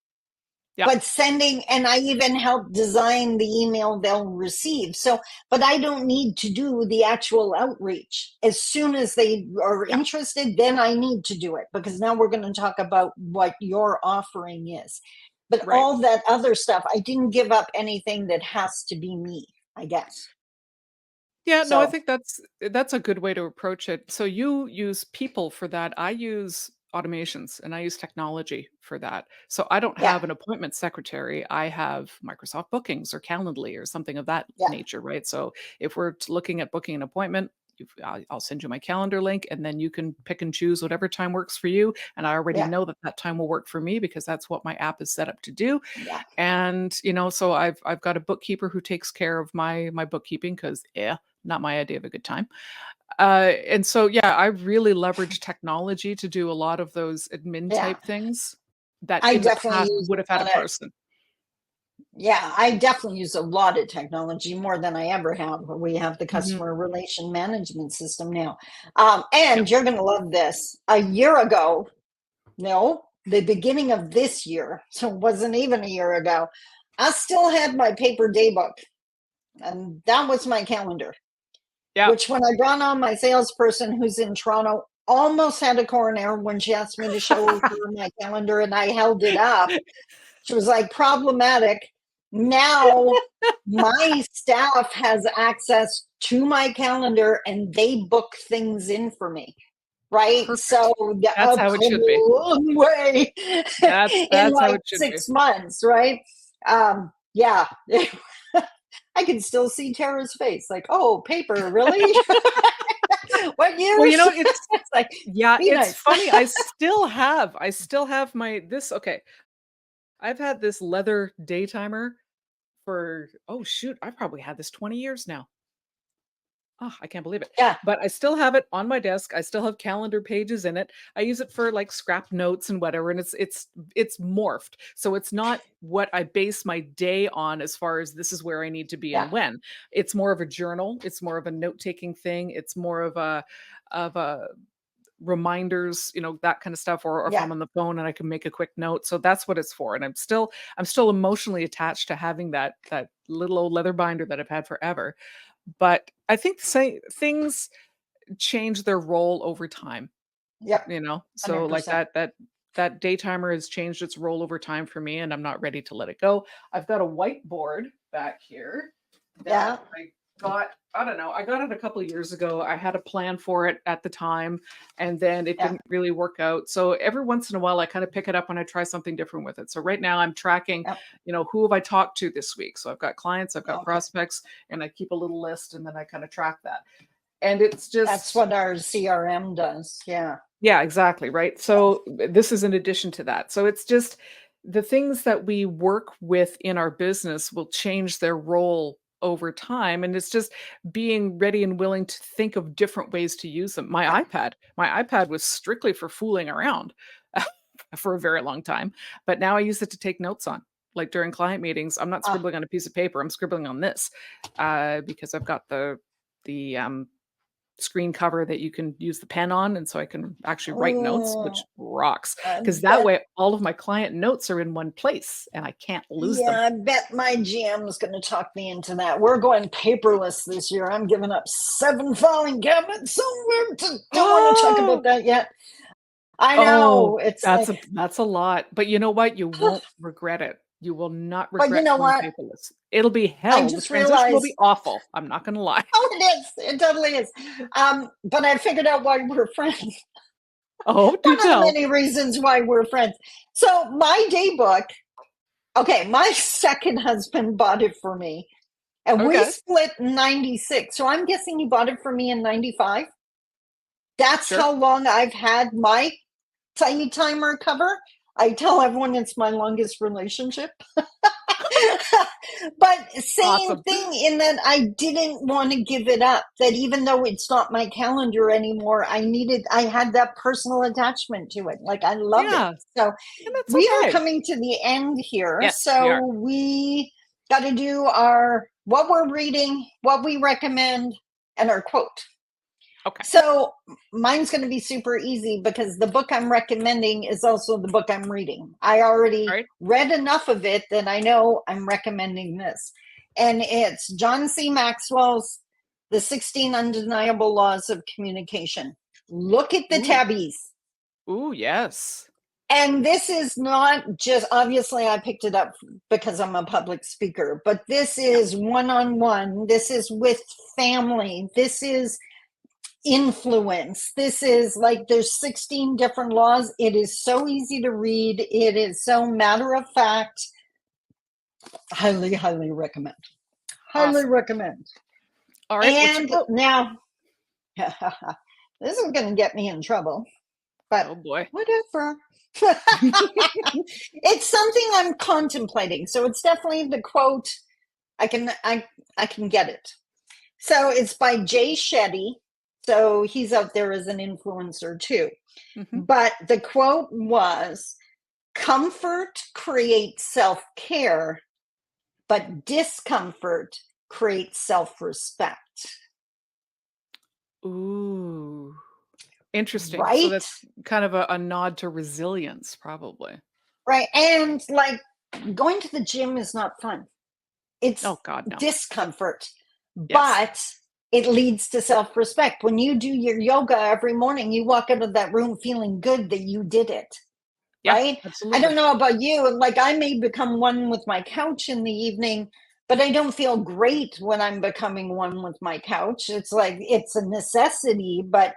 Yeah, But sending, and I even help design the email they'll receive. So, but I don't need to do the actual outreach. As soon as they are yeah. interested, then I need to do it because now we're going to talk about what your offering is. But Right. all that other stuff, I didn't give up anything that has to be me, I guess. Yeah, no, I So, think that's a good way to approach it. So you use people for that. I use automations and I use technology for that. So I don't yeah, have an appointment secretary. I have Microsoft Bookings or Calendly or something of that yeah, nature, right? So if we're looking at booking an appointment, I'll send you my calendar link and then you can pick and choose whatever time works for you. And I already yeah, know that that time will work for me because that's what my app is set up to do. yeah, And, so I've got a bookkeeper who takes care of my bookkeeping because yeah, not my idea of a good time. And so yeah, I really leverage technology to do a lot of those admin yeah. type things that I in the definitely past use would have had a it. person. Yeah, I definitely use a lot of technology, more than I ever have. We have the Mhm. customer relation management system now. Yeah. And you're going to love this. A year ago, no, the beginning of this year, so it wasn't even a year ago, I still had my paper day book, and that was my calendar, Yeah. which when I brought on my salesperson who's in Toronto, almost had a coroner when she asked me to show her my calendar and I held it up. She was like, problematic. Now my staff has access to my calendar and they book things in for me. Right. Perfect. So That's a how it should be. long way in That's how like it should be. 6 months. Right. Yeah. I can still see Tara's face. Like, oh, paper, really? What Well, years? it's It's like, yeah, be it's nice. funny. I still have my this okay. I've had this leather day timer for oh shoot, I've probably had this 20 years now. Oh, I can't believe it. Yeah. But I still have it on my desk. I still have calendar pages in it. I use it for like scrap notes and whatever, and it's morphed. So it's not what I base my day on as far as this is where I need to be Yeah. and when. It's more of a journal. It's more of a note-taking thing. It's more of a reminders, that kind of stuff, or if Yeah. I'm on the phone and I can make a quick note. So that's what it's for. And I'm still emotionally attached to having that little old leather binder that I've had forever. But I think things change their role over time, Yep. So like 100%. that day timer has changed its role over time for me, and I'm not ready to let it go. I've got a whiteboard back here Yeah. that I don't know, I got it a couple of years ago. I had a plan for it at the time, and then it Yeah. didn't really work out. So every once in a while, I kind of pick it up when I try something different with it. So right now I'm tracking, Yep. who have I talked to this week? So I've got clients, I've got Okay. prospects, and I keep a little list, and then I kind of track that. And it's That's just what our CRM does. Yeah. yeah, exactly, right? So this is in addition to that. So it's just the things that we work with in our business will change their role over time, and it's just being ready and willing to think of different ways to use them. Yeah. My iPad was strictly for fooling around for a very long time, but now I use it to take notes on. Like during client meetings, I'm not Ah, scribbling on a piece of paper. I'm scribbling on this because I've got the screen cover that you can use the pen on, and so I can actually write notes, which oh, rocks. I Because that bet. way all of my client notes are in one place and I can't lose them. Yeah, I bet my GM is going to talk me into that. We're going paperless this year. I'm giving up 7 filing cabinets, so we don't want to talk about Oh! that yet. I Oh, know. It's that's like, a lot, but you know what? You won't regret it. You will not but you regret know going what? paperless. It'll be I hell. The just transition will realized, be awful. I'm not gonna lie. oh, it is. It totally is. But I figured out why we're friends. Oh, do One of the tell. many reasons why we're friends. So my day book, okay, my second husband bought it for me, and we Okay, split in 96. So I'm guessing he bought it for me in 95. That's sure. how long I've had my tiny timer cover. I tell everyone it's my longest relationship. But same Awesome. thing in that I didn't want to give it up. That even though it's not my calendar anymore, I had that personal attachment to it. Like I love it. Yeah, So and that's we are okay. coming to the end here. Yes, we are. So we got to do our what we're reading, what we recommend, and our quote. Okay. So mine's going to be super easy because the book I'm recommending is also the book I'm reading. I already Alright. read enough of it that I know I'm recommending this. And it's John C. Maxwell's The 16 Undeniable Laws of Communication. Look at the Ooh. tabbies. Ooh, yes. And this is not just, obviously, I picked it up because I'm a public speaker, but this Yeah. is one on one. This is with family. This is influence. This is like there's 16 different laws. It is so easy to read. It is so matter of fact. Highly, highly recommend. Highly Awesome. recommend. Alright, what's your And quote? now, this is going to get me in trouble, but Oh boy. whatever. It's something I'm contemplating. So it's definitely the quote. I can get it. So it's by Jay Shetty. So he's out there as an influencer too. Mhm. But the quote was, comfort creates self care, but discomfort creates self-respect. Ooh, interesting. So Right? that's kind of a nod to resilience, probably. Right. And like going to the gym is not fun. It's Oh God, no. discomfort, Yes. but it leads to self-respect. When you do your yoga every morning, you walk out of that room feeling good that you did it. Yeah, Right? I don't absolutely. know about you. Like I may become one with my couch in the evening, but I don't feel great when I'm becoming one with my couch. It's like it's a necessity, but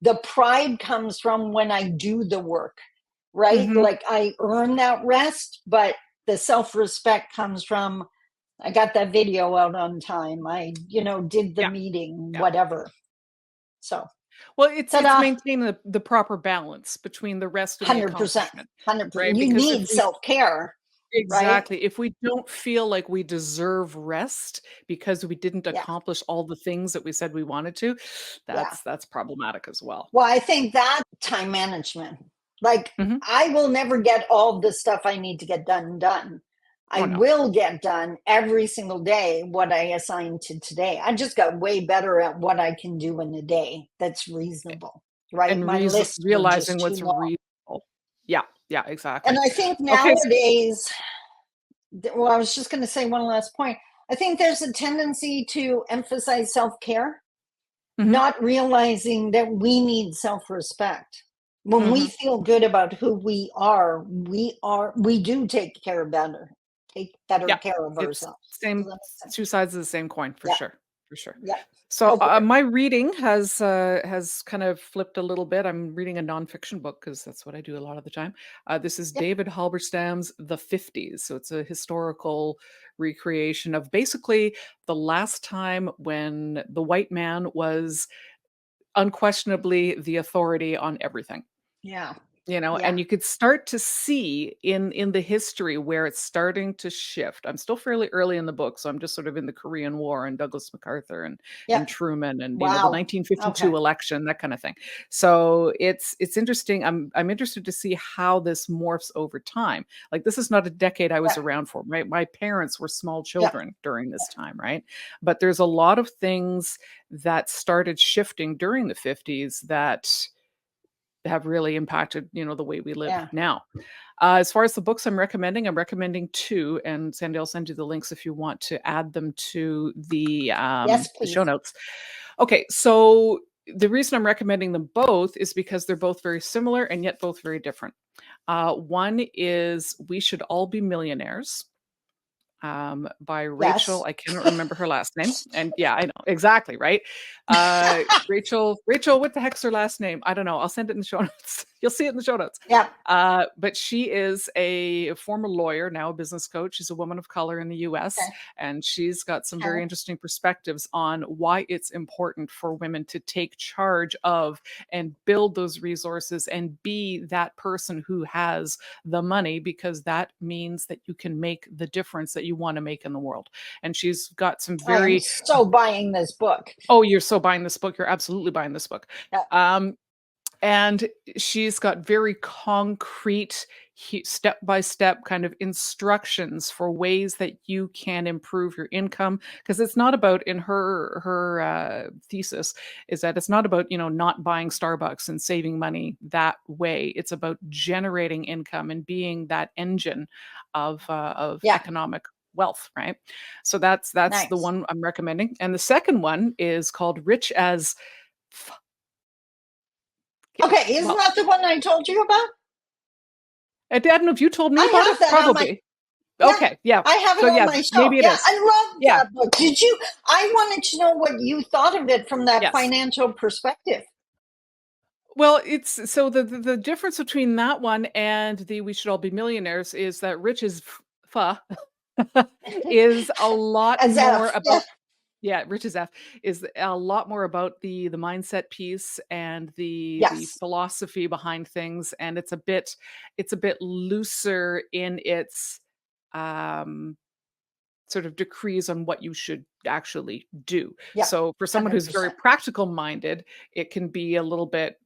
the pride comes from when I do the work, right? Hmm. Like I earn that rest, but the self-respect comes from I got that video out on time. I, did the Yeah, meeting, yeah. whatever. So, Well, it's ta-da, maintaining the proper balance between the rest and the 100%, accomplishment, 100%. right? You Because if need we self-care, right? exactly, if we don't feel like we deserve rest because we didn't Yeah, accomplish all the things that we said we wanted to, yeah. that's problematic as well. Well, I think that time management, like Mhm. I will never get all the stuff I need to get done. I Oh, no. will get done every single day what I assigned to today. I just got way better at what I can do in a day that's reasonable, right? And My lists were realizing just too what's long. reasonable. Yeah, yeah, And exactly. I think Okay, nowadays, well, I was just going to say one last point. I think there's a tendency to emphasize self care, mhm, not realizing that we need self-respect. When we mhm. feel good about who we do take better Yeah, care of it's ourselves. Does same that make sense? 2 sides of the same coin for Yeah, sure, for sure. yeah. So, Go for it. my reading has kind of flipped a little bit. I'm reading a nonfiction book because that's what I do a lot of the time. This is Yep. David Halberstam's The 50s. So it's a historical recreation of basically the last time when the white man was unquestionably the authority on everything. Yeah. And Yeah. you could start to see in the history where it's starting to shift. I'm still fairly early in the book, so I'm just sort of in the Korean War and Douglas MacArthur and Yep. Truman and the Wow. Okay. 1952 election, that kind of thing. So it's interesting. I'm interested to see how this morphs over time. Like this is not a decade I was Yep. around for, right? My parents were small Yep. children during this time, right? But there's a lot of things that started shifting during the 50s that have really impacted, the way we live Yeah. now. As far as the books I'm recommending 2, and Sandy, I'll send you the links if you want to add them to Yes, the show please. notes. Okay, so the reason I'm recommending them both is because they're both very similar and yet both very different. One is We Should All Be Millionaires, by Rachel. Yes. I cannot remember her last name. And yeah, I know exactly right. Rachel, what the heck's her last name? I don't know. I'll send it in the show notes. You'll see it in the show notes. Yep. But she is a former lawyer, now a business coach. She's a woman of color in the US, Okay. and she's got some Okay. very interesting perspectives on why it's important for women to take charge of and build those resources and be that person who has the money, because that means that you can make the difference that you want to make in the world. And she's got some I am very so buying this book. oh, you're so buying this book. You're absolutely buying this book. Yep. Um, and she's got very concrete, step by step kind of instructions for ways that you can improve your income. Because it's not about, in her thesis, is that it's not about not buying Starbucks and saving money that way. It's about generating income and being that engine of Yeah. economic wealth, right? So that's the Nice. one I'm recommending. And the second one is called Rich as Okay. Isn't well, that the one I told you about? I don't know if you told me about I it, have that on my probably. Yeah, Okay, yeah. I have it So, on yeah, my maybe shelf. it Yeah, is. I love Yeah, that book. Did you? I wanted to know what you thought of it from that yes. financial perspective. Well, it's so the difference between that one and the We Should All Be Millionaires is that Rich is F is a lot As more F. Yeah. about yeah, Rich as F is a lot more about the mindset piece and the Yes. philosophy behind things, and it's a bit looser in its, um sort of decrees on what you should actually do. Yeah. So for someone Hundred who's very percent. practical minded, it can be a little bit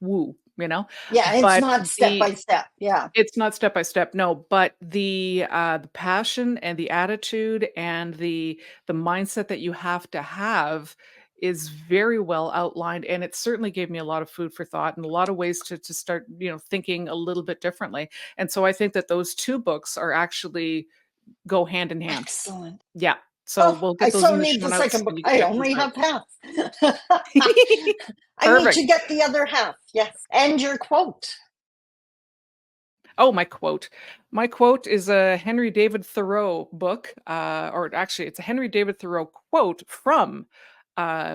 woo. Yeah, it's But not step by step. Yeah. it's not step by step, no, but the passion and the attitude and the mindset that you have is very well outlined, and it certainly gave me a lot of food for thought and a lot of ways to start, thinking a little bit differently. And so I think that those 2 books are actually go hand in hand. Excellent. Yeah. So Oh, we'll I get those so in the need show the notes second so book. you can I check those only out. have half. I need to Perfect. get the other half. Yes. And your quote. Oh, my quote. My quote is a Henry David Thoreau book, or actually, it's a Henry David Thoreau quote from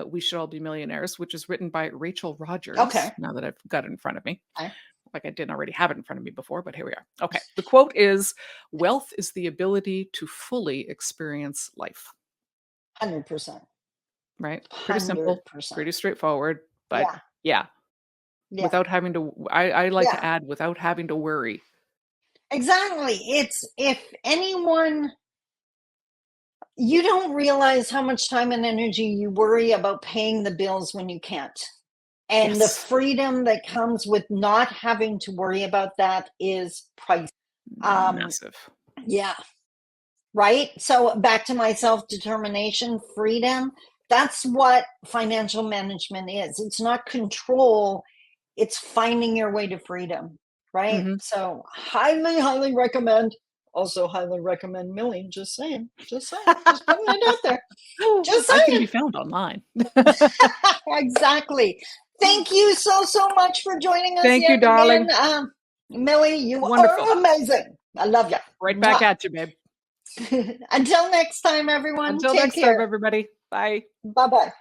We Should All Be Millionaires, which is written by Rachel Rodgers, Okay. now that I've got it in front of me. Okay. Like I didn't already have it in front of me before, but here we are. Okay. The quote is Wealth is the ability to fully experience life, 100%. right? Pretty simple, 100%. pretty straightforward, but Yeah. yeah, Yeah. without having to, I like to Yeah. add, without having to worry. Exactly. It's if anyone, you don't realize how much time and energy you worry about paying the bills when you can't. And the Yes. freedom that comes with not having to worry about that is priceless. Massive. Yeah. Right. So back to my self-determination, freedom. That's what financial management is. It's not control, it's finding your way to freedom. Right. Mhm. So highly, highly recommend. Also highly recommend Millie. Just saying. Just saying. Just putting it out there. Just I can saying. be found online. Exactly. Thank you so, so much for joining us Thank you, yet again. darling. Millie, you Wonderful. are amazing. I love you. Right back at you, babe. Until next time, everyone, Until take next time, care. everybody. Bye. Bye bye.